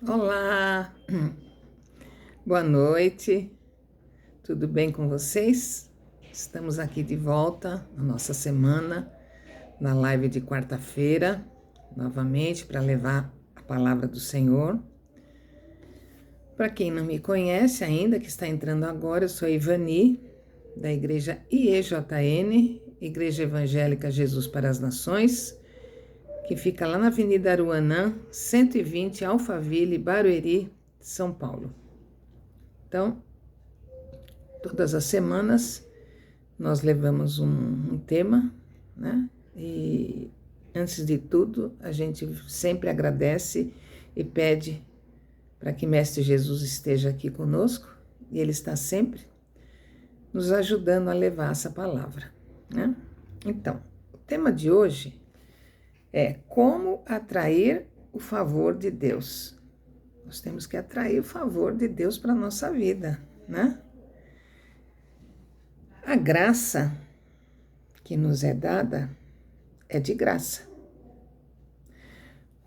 Olá, boa noite, tudo bem com vocês? Estamos aqui de volta na nossa semana, na live de quarta-feira, novamente para levar a palavra do Senhor. Para quem não me conhece ainda, que está entrando agora, eu sou a Ivani, da Igreja IEJN, Igreja Evangélica Jesus para as Nações, que fica lá na Avenida Aruanã, 120, Alphaville, Barueri, São Paulo. Então, todas as semanas nós levamos um tema, né? E antes de tudo, a gente sempre agradece e pede para que Mestre Jesus esteja aqui conosco, e Ele está sempre nos ajudando a levar essa palavra, né? Então, o tema de hoje é como atrair o favor de Deus. Nós temos que atrair o favor de Deus para a nossa vida, né? A graça que nos é dada é de graça,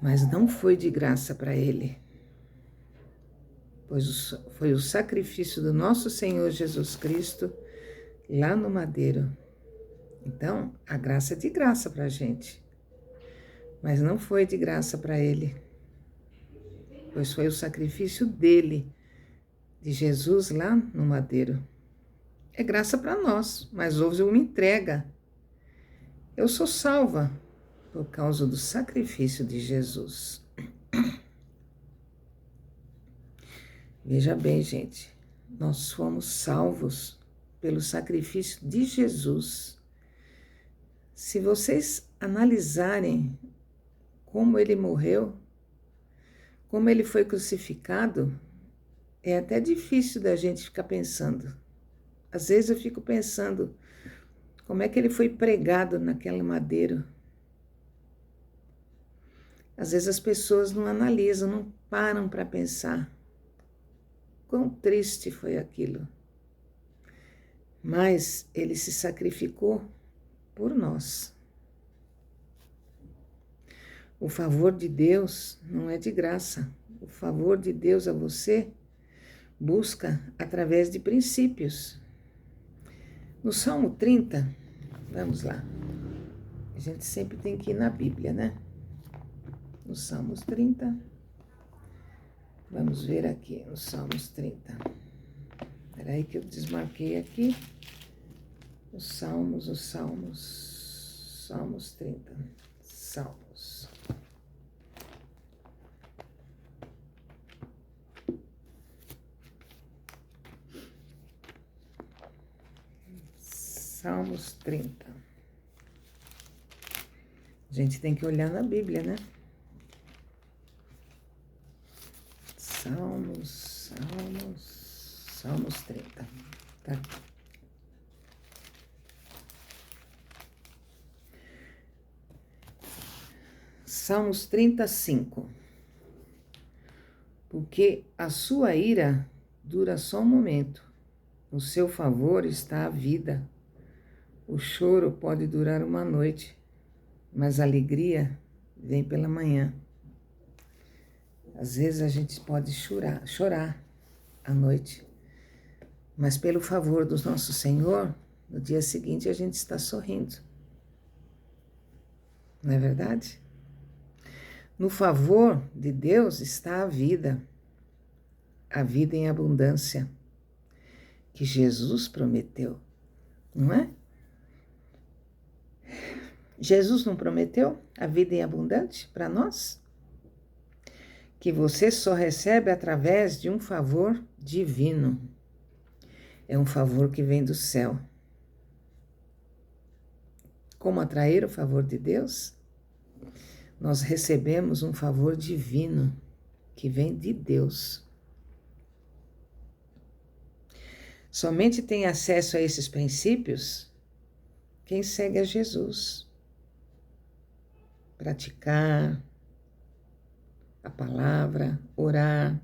mas não foi de graça para ele, pois foi o sacrifício do nosso Senhor Jesus Cristo lá no madeiro. Então, a graça é de graça para a gente, mas não foi de graça para ele, pois foi o sacrifício dele, de Jesus lá no madeiro. É graça para nós, mas houve uma entrega. Eu sou salva por causa do sacrifício de Jesus. Veja bem, gente, nós fomos salvos pelo sacrifício de Jesus. Se vocês analisarem como ele morreu, como ele foi crucificado, é até difícil da gente ficar pensando. Às vezes eu fico pensando, como é que ele foi pregado naquele madeiro? Às vezes as pessoas não analisam, não param para pensar. Quão triste foi aquilo. Mas ele se sacrificou por nós. O favor de Deus não é de graça. O favor de Deus a você busca através de princípios. No Salmo 30, vamos lá. A gente sempre tem que ir na Bíblia, né? No Salmos 30, vamos ver aqui, no Salmos 30. Espera aí que eu desmarquei aqui. Os Salmos 30. Salmos. Salmos 30. A gente tem que olhar na Bíblia, né? Salmos 30. Tá aqui. Salmos 35. Porque a sua ira dura só um momento, no seu favor está a vida. O choro pode durar uma noite, mas a alegria vem pela manhã. Às vezes a gente pode chorar à noite, mas pelo favor do nosso Senhor, no dia seguinte a gente está sorrindo. Não é verdade? No favor de Deus está a vida em abundância, que Jesus prometeu, não é? Jesus não prometeu a vida em abundante para nós? Que você só recebe através de um favor divino. É um favor que vem do céu. Como atrair o favor de Deus? Nós recebemos um favor divino que vem de Deus. Somente tem acesso a esses princípios quem segue a Jesus. Praticar a palavra, orar,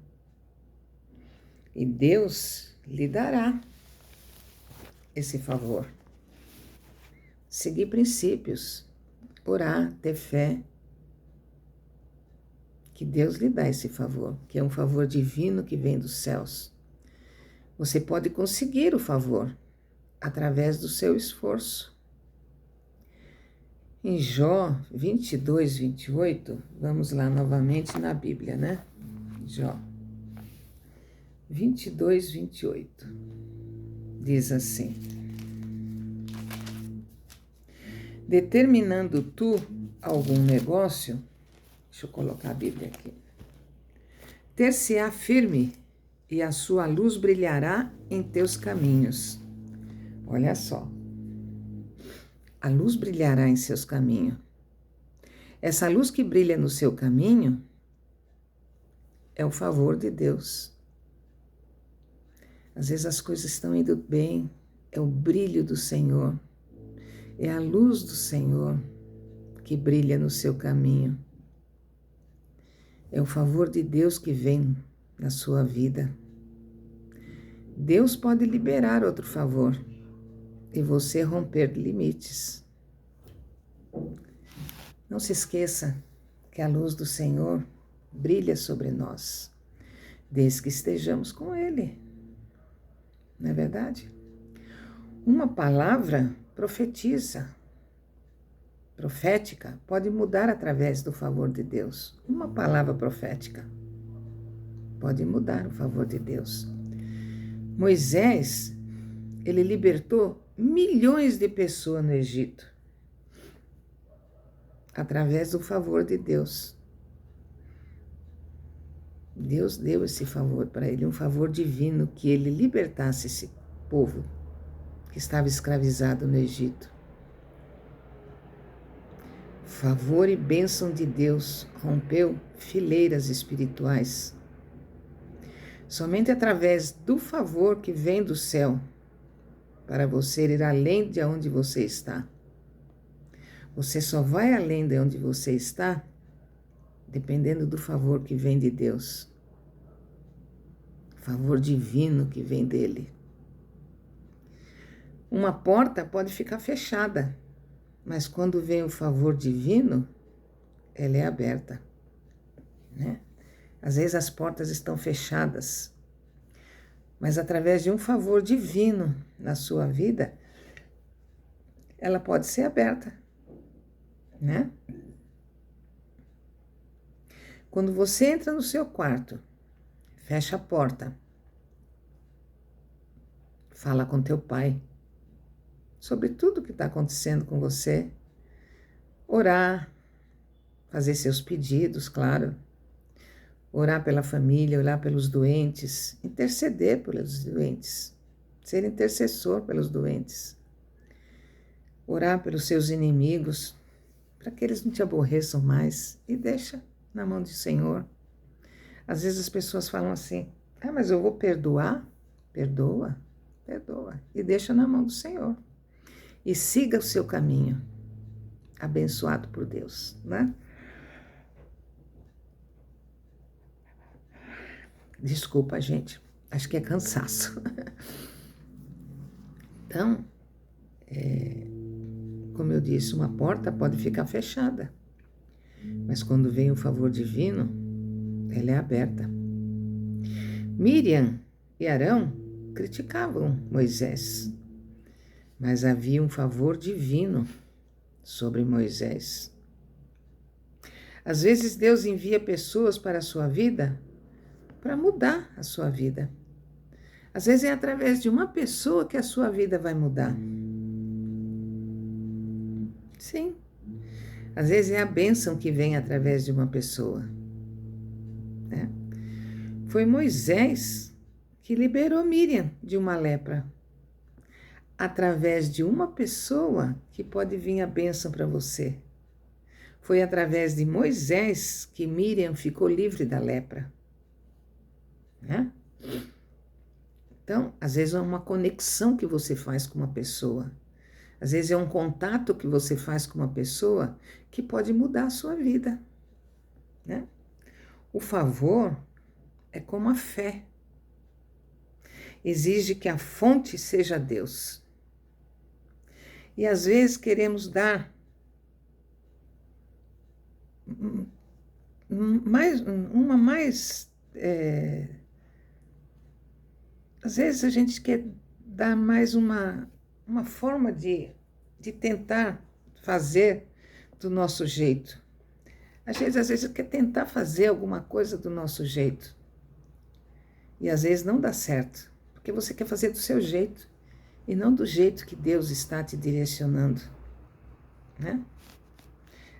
e Deus lhe dará esse favor. Seguir princípios, orar, ter fé. que Deus lhe dá esse favor, que é um favor divino que vem dos céus. Você pode conseguir o favor através do seu esforço. Em Jó 22, 28, vamos lá novamente na Bíblia, né? Jó 22, 28, diz assim: determinando tu algum negócio, deixa eu colocar a Bíblia aqui, ter-se-á firme e a sua luz brilhará em teus caminhos. Olha só. A luz brilhará em seus caminhos. Essa luz que brilha no seu caminho é o favor de Deus. Às vezes as coisas estão indo bem, é o brilho do Senhor, é a luz do Senhor que brilha no seu caminho. É o favor de Deus que vem na sua vida. Deus pode liberar outro favor e você romper limites. Não se esqueça que a luz do Senhor brilha sobre nós, desde que estejamos com Ele. Não é verdade? Uma palavra profética pode mudar através do favor de Deus. Uma palavra profética pode mudar o favor de Deus. Moisés, ele libertou milhões de pessoas no Egito, através do favor de Deus. Deus deu esse favor para ele, um favor divino, que ele libertasse esse povo que estava escravizado no Egito. Favor e bênção de Deus rompeu fileiras espirituais. Somente através do favor que vem do céu, para você ir além de onde você está. Você só vai além de onde você está dependendo do favor que vem de Deus. Favor divino que vem dele. Uma porta pode ficar fechada, mas quando vem o favor divino, ela é aberta, né? Às vezes as portas estão fechadas, mas através de um favor divino na sua vida, ela pode ser aberta, né? Quando você entra no seu quarto, fecha a porta, fala com teu pai sobre tudo que está acontecendo com você, orar, fazer seus pedidos, claro, orar pela família, orar pelos doentes, interceder pelos doentes, ser intercessor pelos doentes, orar pelos seus inimigos, para que eles não te aborreçam mais, e deixa na mão do Senhor. Às vezes as pessoas falam assim: mas eu vou perdoar? Perdoa, e deixa na mão do Senhor. E siga o seu caminho, abençoado por Deus, né? Desculpa, gente, acho que é cansaço. Então, como eu disse, uma porta pode ficar fechada, mas quando vem o favor divino, ela é aberta. Miriam e Arão criticavam Moisés, mas havia um favor divino sobre Moisés. Às vezes Deus envia pessoas para a sua vida para mudar a sua vida. Às vezes é através de uma pessoa que a sua vida vai mudar. Sim. Às vezes é a bênção que vem através de uma pessoa, né? Foi Moisés que liberou Miriam de uma lepra. Através de uma pessoa que pode vir a bênção para você. Foi através de Moisés que Miriam ficou livre da lepra, né? Então, às vezes é uma conexão que você faz com uma pessoa. Às vezes é um contato que você faz com uma pessoa que pode mudar a sua vida, né? O favor é como a fé. Exige que a fonte seja Deus. E às vezes queremos dar uma mais. Às vezes a gente quer dar mais uma forma de tentar fazer do nosso jeito. Às vezes quer tentar fazer alguma coisa do nosso jeito. E às vezes não dá certo, porque você quer fazer do seu jeito e não do jeito que Deus está te direcionando, né?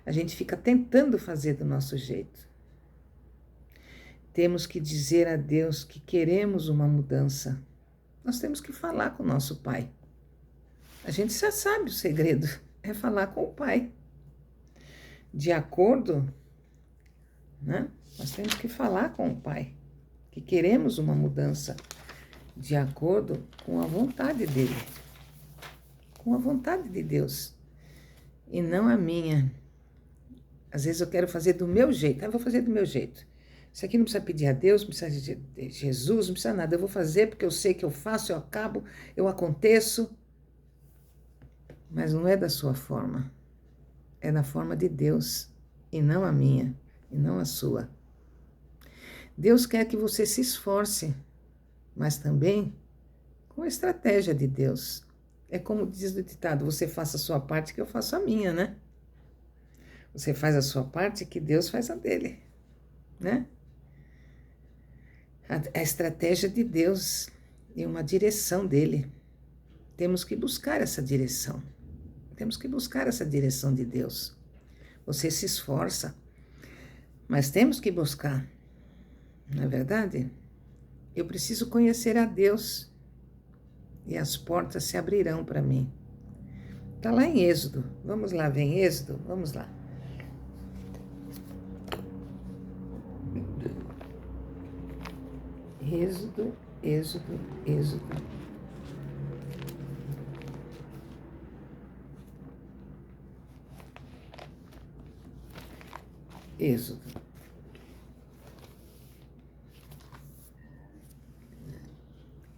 A gente fica tentando fazer do nosso jeito. Temos que dizer a Deus que queremos uma mudança. Nós temos que falar com o nosso Pai. A gente já sabe o segredo, é falar com o Pai. De acordo, né? Nós temos que falar com o Pai, que queremos uma mudança de acordo com a vontade dele, com a vontade de Deus, e não a minha. Às vezes eu quero fazer do meu jeito, eu vou fazer do meu jeito. Isso aqui não precisa pedir a Deus, não precisa de Jesus, não precisa nada, eu vou fazer porque eu sei que eu faço, eu acabo, eu aconteço. Mas não é da sua forma, é da forma de Deus, e não a minha, e não a sua. Deus quer que você se esforce, mas também com a estratégia de Deus. É como diz o ditado, você faça a sua parte que eu faço a minha, né? Você faz a sua parte que Deus faz a dele, né? A estratégia de Deus e uma direção dele. Temos que buscar essa direção. Temos que buscar essa direção de Deus. Você se esforça, mas temos que buscar. Não é verdade? Eu preciso conhecer a Deus e as portas se abrirão para mim. Está lá em Êxodo. Vamos lá ver em Êxodo? Vamos lá. Êxodo.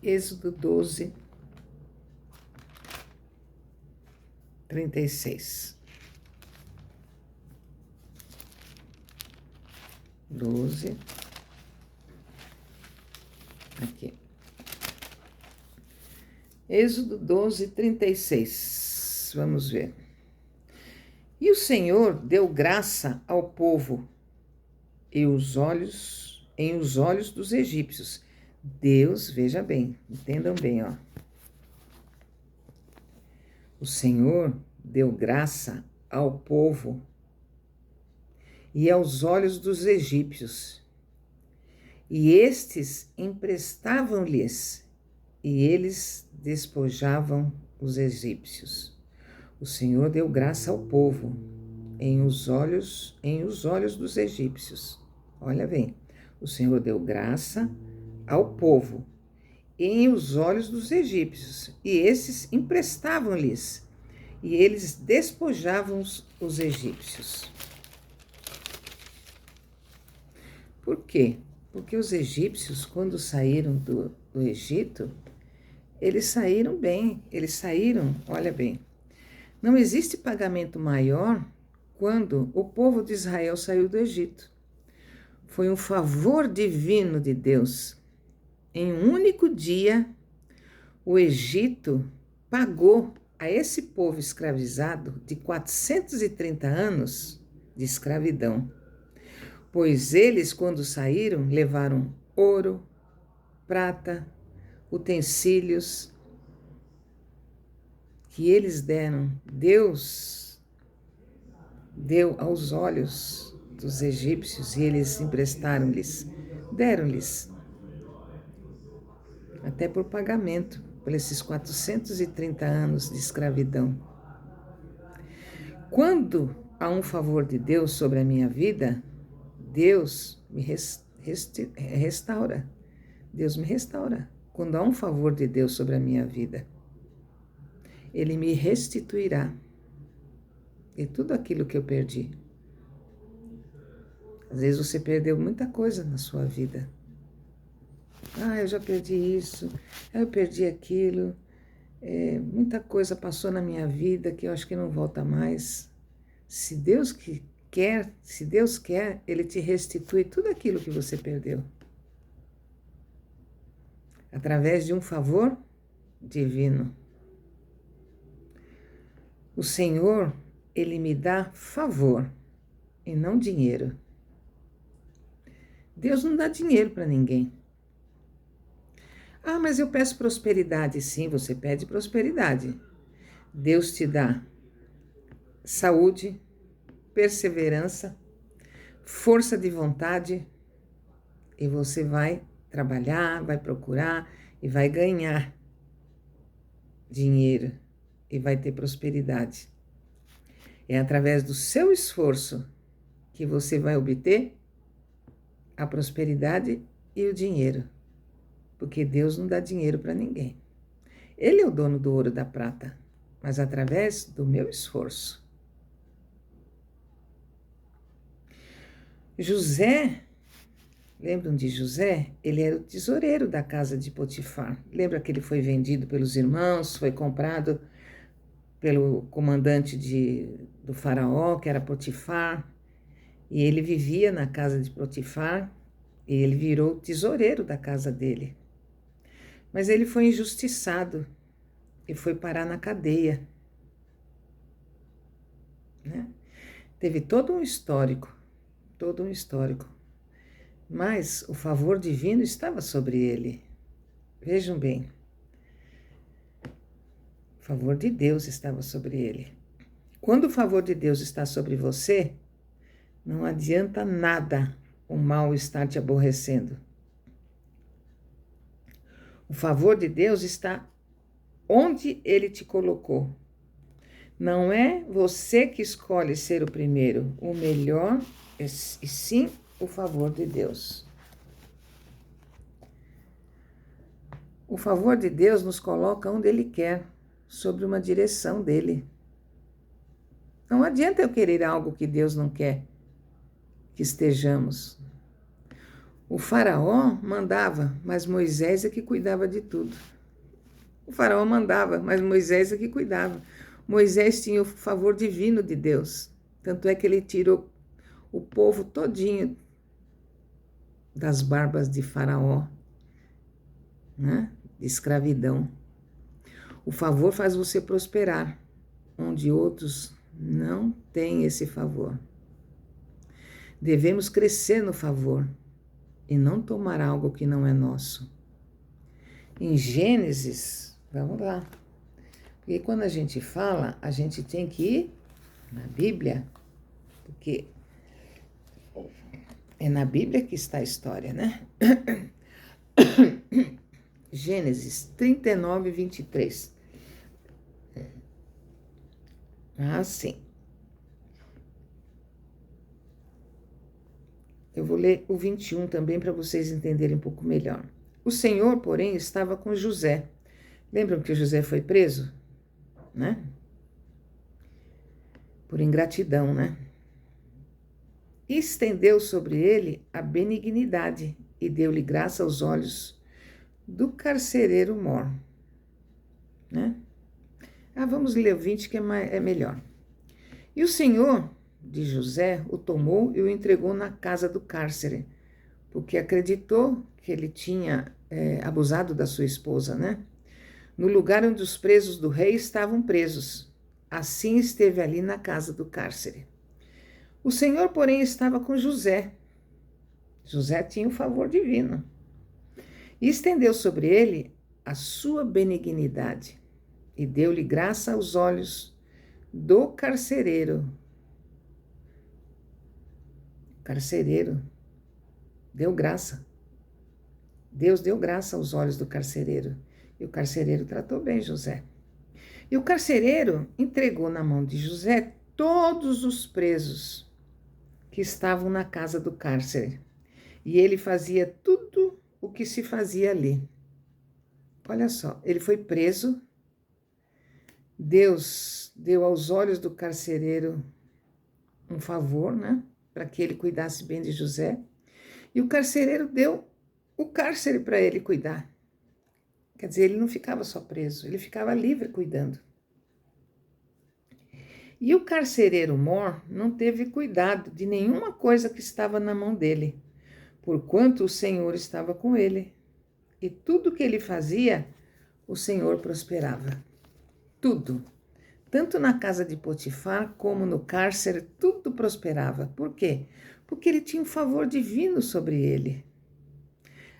Êxodo 12, 36. 12. Aqui. Êxodo 12, 36. Vamos ver. E o Senhor deu graça ao povo em os olhos dos egípcios. Deus, veja bem, entendam bem, ó. O Senhor deu graça ao povo e aos olhos dos egípcios, e estes emprestavam-lhes, e eles despojavam os egípcios. O Senhor deu graça ao povo em os olhos dos egípcios. Olha bem, o Senhor deu graça ao povo em os olhos dos egípcios, e esses emprestavam-lhes, e eles despojavam os egípcios. Por quê? Porque os egípcios, quando saíram do Egito, eles saíram bem, eles saíram, olha bem, não existe pagamento maior quando o povo de Israel saiu do Egito. Foi um favor divino de Deus. Em um único dia, o Egito pagou a esse povo escravizado de 430 anos de escravidão. Pois eles, quando saíram, levaram ouro, prata, utensílios que eles deram. Deus deu aos olhos dos egípcios e eles emprestaram-lhes, deram-lhes, até por pagamento, por esses 430 anos de escravidão. Quando há um favor de Deus sobre a minha vida, Deus me restaura. Deus me restaura. Quando há um favor de Deus sobre a minha vida, Ele me restituirá de tudo aquilo que eu perdi. Às vezes você perdeu muita coisa na sua vida. Eu já perdi isso, eu perdi aquilo. Muita coisa passou na minha vida que eu acho que não volta mais. Se Deus que quer, se Deus quer, Ele te restitui tudo aquilo que você perdeu. Através de um favor divino. O Senhor, Ele me dá favor e não dinheiro. Deus não dá dinheiro para ninguém. Ah, mas eu peço prosperidade. Sim, você pede prosperidade. Deus te dá saúde, perseverança, força de vontade e você vai trabalhar, vai procurar e vai ganhar dinheiro e vai ter prosperidade. É através do seu esforço que você vai obter a prosperidade e o dinheiro, porque Deus não dá dinheiro para ninguém. Ele é o dono do ouro e da prata, mas através do meu esforço. José, lembram de José? Ele era o tesoureiro da casa de Potifar. Lembra que ele foi vendido pelos irmãos, foi comprado pelo comandante do faraó, que era Potifar, e ele vivia na casa de Potifar, e ele virou o tesoureiro da casa dele. Mas ele foi injustiçado e foi parar na cadeia. Né? Teve todo um histórico. Mas o favor divino estava sobre ele. Vejam bem. O favor de Deus estava sobre ele. Quando o favor de Deus está sobre você, não adianta nada o mal estar te aborrecendo. O favor de Deus está onde Ele te colocou. Não é você que escolhe ser o primeiro, o melhor, e sim o favor de Deus. O favor de Deus nos coloca onde Ele quer, sobre uma direção dEle. Não adianta eu querer algo que Deus não quer que estejamos. O faraó mandava, mas Moisés é que cuidava de tudo. O faraó mandava, mas Moisés é que cuidava. Moisés tinha o favor divino de Deus. Tanto é que ele tirou o povo todinho das barbas de faraó, né? De escravidão. O favor faz você prosperar, onde outros não têm esse favor. Devemos crescer no favor e não tomar algo que não é nosso. Em Gênesis, vamos lá. Porque quando a gente fala, a gente tem que ir na Bíblia, porque é na Bíblia que está a história, né? Gênesis 39, 23. Ah, sim. Eu vou ler o 21 também para vocês entenderem um pouco melhor. O Senhor, porém, estava com José. Lembram que José foi preso? Né? Por ingratidão, né? E estendeu sobre ele a benignidade e deu-lhe graça aos olhos do carcereiro mor. Né? Vamos ler o 20 que é melhor. E o Senhor de José o tomou e o entregou na casa do cárcere, porque acreditou que ele tinha abusado da sua esposa, né? No lugar onde os presos do rei estavam presos. Assim esteve ali na casa do cárcere. O Senhor, porém, estava com José. José tinha o favor divino. E estendeu sobre ele a sua benignidade e deu-lhe graça aos olhos do carcereiro. Carcereiro deu graça. Deus deu graça aos olhos do carcereiro. E o carcereiro tratou bem José. E o carcereiro entregou na mão de José todos os presos que estavam na casa do cárcere. E ele fazia tudo o que se fazia ali. Olha só, ele foi preso. Deus deu aos olhos do carcereiro um favor, né? Para que ele cuidasse bem de José. E o carcereiro deu o cárcere para ele cuidar. Quer dizer, ele não ficava só preso, ele ficava livre cuidando. E o carcereiro mor não teve cuidado de nenhuma coisa que estava na mão dele, porquanto o Senhor estava com ele. E tudo que ele fazia, o Senhor prosperava. Tudo. Tanto na casa de Potifar como no cárcere, tudo prosperava. Por quê? Porque ele tinha um favor divino sobre ele.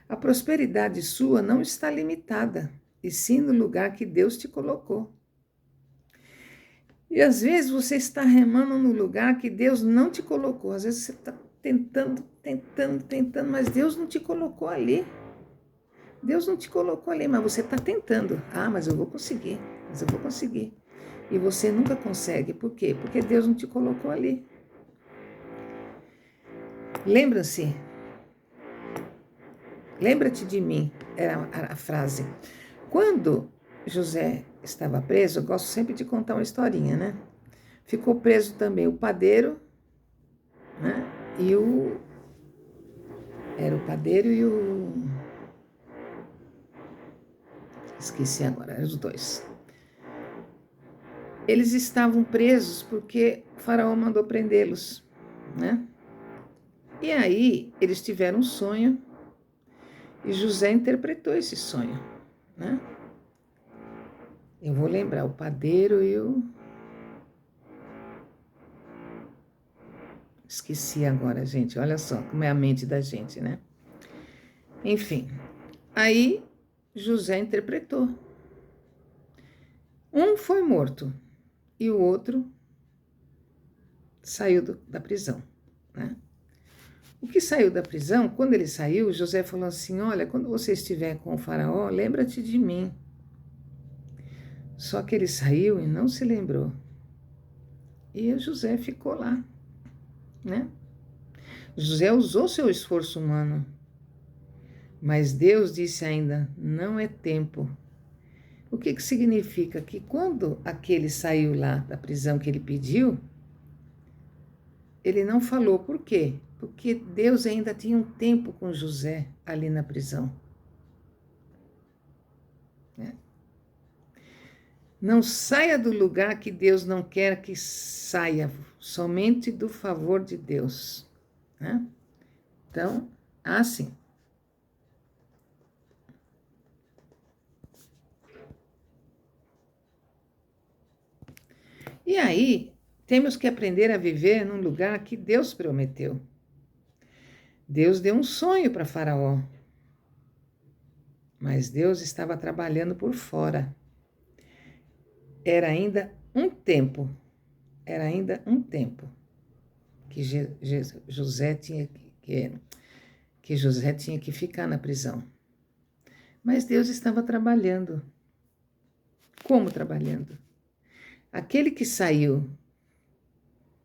A prosperidade sua não está limitada, e sim no lugar que Deus te colocou. E às vezes você está remando no lugar que Deus não te colocou. Às vezes você está tentando, mas Deus não te colocou ali. Deus não te colocou ali, mas você está tentando. Ah, mas eu vou conseguir, E você nunca consegue. Por quê? Porque Deus não te colocou ali. Lembra-te de mim, era a frase. Quando José estava preso, eu gosto sempre de contar uma historinha, né? Ficou preso também o padeiro, né? Era o padeiro e o... Esqueci agora, eram os dois. Eles estavam presos porque o faraó mandou prendê-los, né? E aí eles tiveram um sonho e José interpretou esse sonho, né? Eu vou lembrar, o padeiro e o... Esqueci agora, gente. Olha só como é a mente da gente, né? Enfim, aí José interpretou. Um foi morto e o outro saiu da prisão, né? O que saiu da prisão, quando ele saiu, José falou assim, olha, quando você estiver com o faraó, lembra-te de mim. Só que ele saiu e não se lembrou. E José ficou lá, né? José usou seu esforço humano, mas Deus disse ainda, não é tempo. O que significa? Que quando aquele saiu lá da prisão que ele pediu, ele não falou. Por quê? Porque Deus ainda tinha um tempo com José ali na prisão. Né? Não saia do lugar que Deus não quer que saia, somente do favor de Deus. Né? Então, assim. E aí, temos que aprender a viver num lugar que Deus prometeu. Deus deu um sonho para Faraó, mas Deus estava trabalhando por fora. Era ainda um tempo que José tinha que José tinha que ficar na prisão. Mas Deus estava trabalhando. Como trabalhando? Aquele que saiu,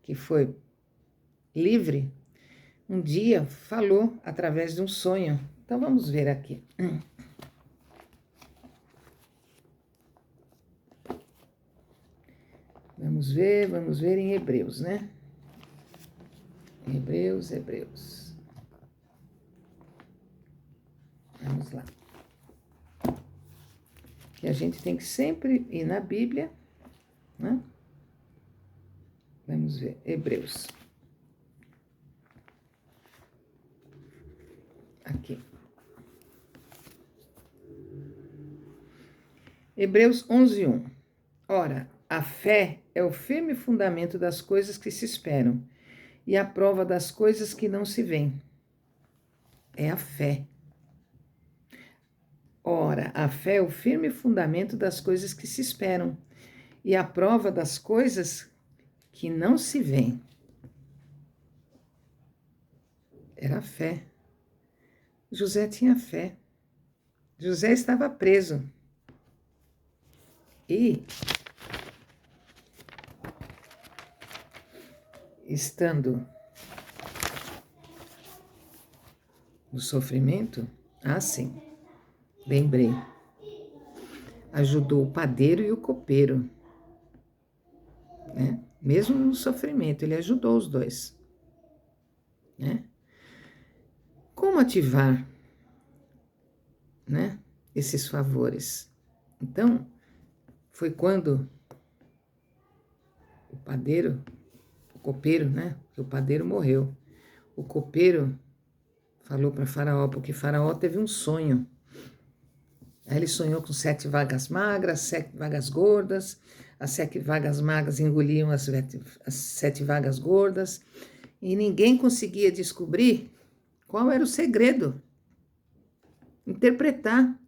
que foi livre, um dia falou através de um sonho. Então vamos ver aqui. Vamos ver em Hebreus, né? Hebreus. Vamos lá. Que a gente tem que sempre ir na Bíblia, né? Vamos ver, Hebreus. Aqui. Hebreus 11:1. Ora, a fé é o firme fundamento das coisas que se esperam e a prova das coisas que não se veem. É a fé. Ora, a fé é o firme fundamento das coisas que se esperam e a prova das coisas que não se veem. Era a fé. José tinha fé. José estava preso. E, estando no sofrimento, sim, lembrei, ajudou o padeiro e o copeiro, né? Mesmo no sofrimento, ele ajudou os dois, né? Como ativar, né, esses favores? Então, foi quando o padeiro, o copeiro, né? Porque o padeiro morreu. O copeiro falou para Faraó, porque Faraó teve um sonho. Aí ele sonhou com 7 vacas magras, 7 vacas gordas. As 7 vacas magras engoliam as 7 vacas gordas. E ninguém conseguia descobrir qual era o segredo. Interpretar.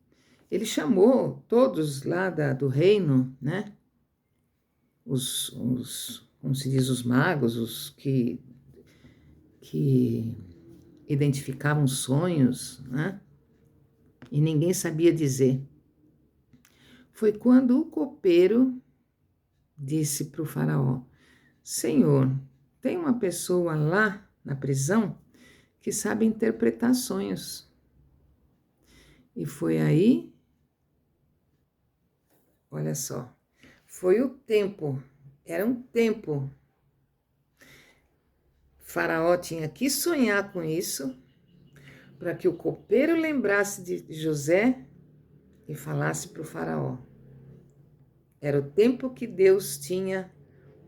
Ele chamou todos lá do reino, né? Como se diz, os magos, os que identificavam sonhos, né? E ninguém sabia dizer. Foi quando o copeiro disse para o faraó: Senhor, tem uma pessoa lá na prisão que sabe interpretar sonhos. E foi aí, olha só, foi o tempo, era um tempo. Faraó tinha que sonhar com isso, para que o copeiro lembrasse de José e falasse para o faraó. Era o tempo que Deus tinha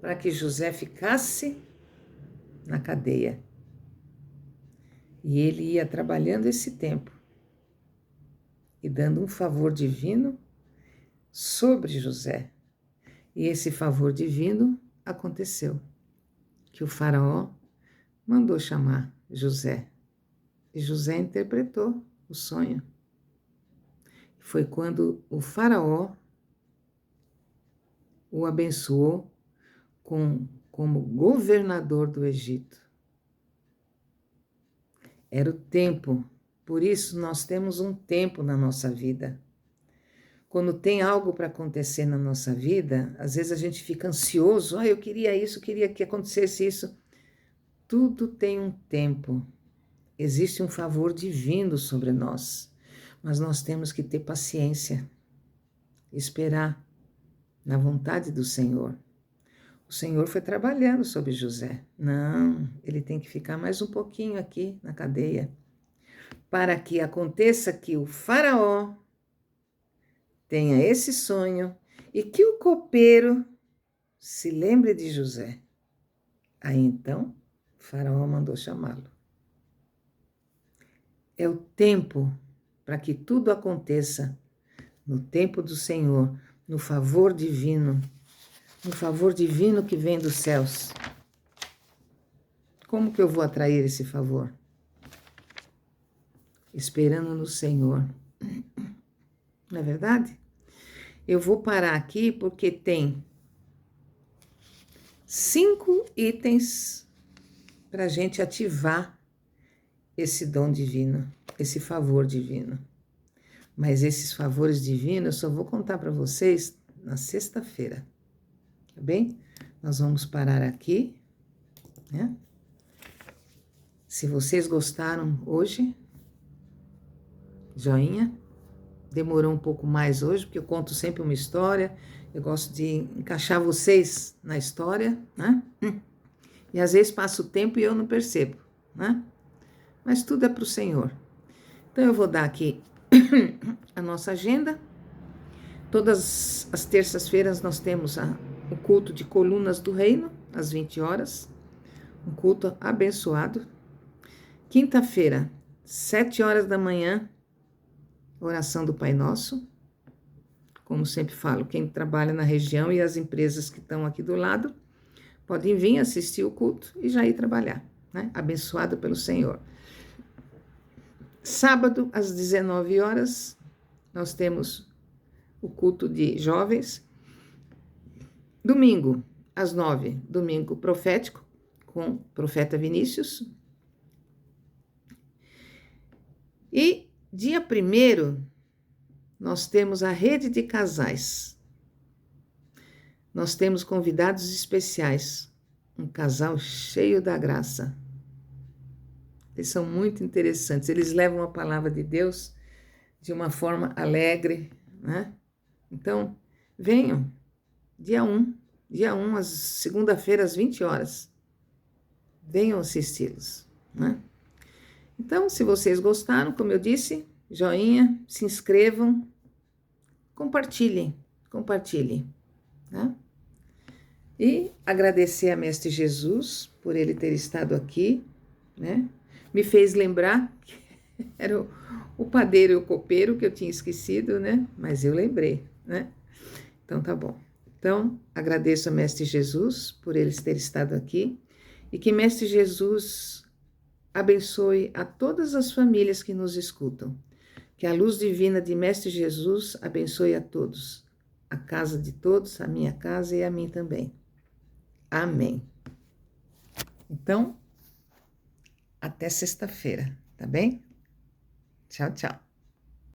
para que José ficasse na cadeia. E ele ia trabalhando esse tempo e dando um favor divino sobre José. E esse favor divino aconteceu, que o faraó mandou chamar José. E José interpretou o sonho. Foi quando o faraó o abençoou como governador do Egito. Era o tempo, por isso nós temos um tempo na nossa vida. Quando tem algo para acontecer na nossa vida, às vezes a gente fica ansioso, eu queria isso, queria que acontecesse isso. Tudo tem um tempo. Existe um favor divino sobre nós, mas nós temos que ter paciência, esperar na vontade do Senhor. O Senhor foi trabalhando sobre José. Não, ele tem que ficar mais um pouquinho aqui na cadeia, para que aconteça que o faraó tenha esse sonho e que o copeiro se lembre de José. Aí então, o faraó mandou chamá-lo. É o tempo para que tudo aconteça no tempo do Senhor, no favor divino que vem dos céus. Como que eu vou atrair esse favor? Esperando no Senhor. Não é verdade? Eu vou parar aqui porque tem 5 itens para a gente ativar esse dom divino, esse favor divino. Mas esses favores divinos eu só vou contar para vocês na sexta-feira. Tá bem? Nós vamos parar aqui, né? Se vocês gostaram hoje, joinha. Demorou um pouco mais hoje, porque eu conto sempre uma história. Eu gosto de encaixar vocês na história, né? E às vezes passa o tempo e eu não percebo, né? Mas tudo é para o Senhor. Então eu vou dar aqui a nossa agenda. Todas as terças-feiras nós temos o culto de Colunas do Reino, às 20 horas. Um culto abençoado. Quinta-feira, 7 horas da manhã, oração do Pai Nosso. Como sempre falo, quem trabalha na região e as empresas que estão aqui do lado, podem vir assistir o culto e já ir trabalhar, né? Abençoado pelo Senhor. Sábado, às 19 horas, nós temos o culto de jovens. Domingo, às 9, domingo profético, com o profeta Vinícius. E dia 1º, nós temos a rede de casais. Nós temos convidados especiais, um casal cheio da graça. Eles são muito interessantes, eles levam a palavra de Deus de uma forma alegre, né? Então, venham, dia 1, às segunda-feira, às 20 horas. Venham assisti-los, né? Então, se vocês gostaram, como eu disse, joinha, se inscrevam, compartilhem, né? E agradecer a Mestre Jesus por ele ter estado aqui, né? Me fez lembrar que era o padeiro e o copeiro que eu tinha esquecido, né? Mas eu lembrei, né? Então tá bom. Então, agradeço a Mestre Jesus por ele ter estado aqui e que Mestre Jesus abençoe a todas as famílias que nos escutam. Que a luz divina de Mestre Jesus abençoe a todos, a casa de todos, a minha casa e a mim também. Amém. Então, até sexta-feira, tá bem? Tchau, tchau.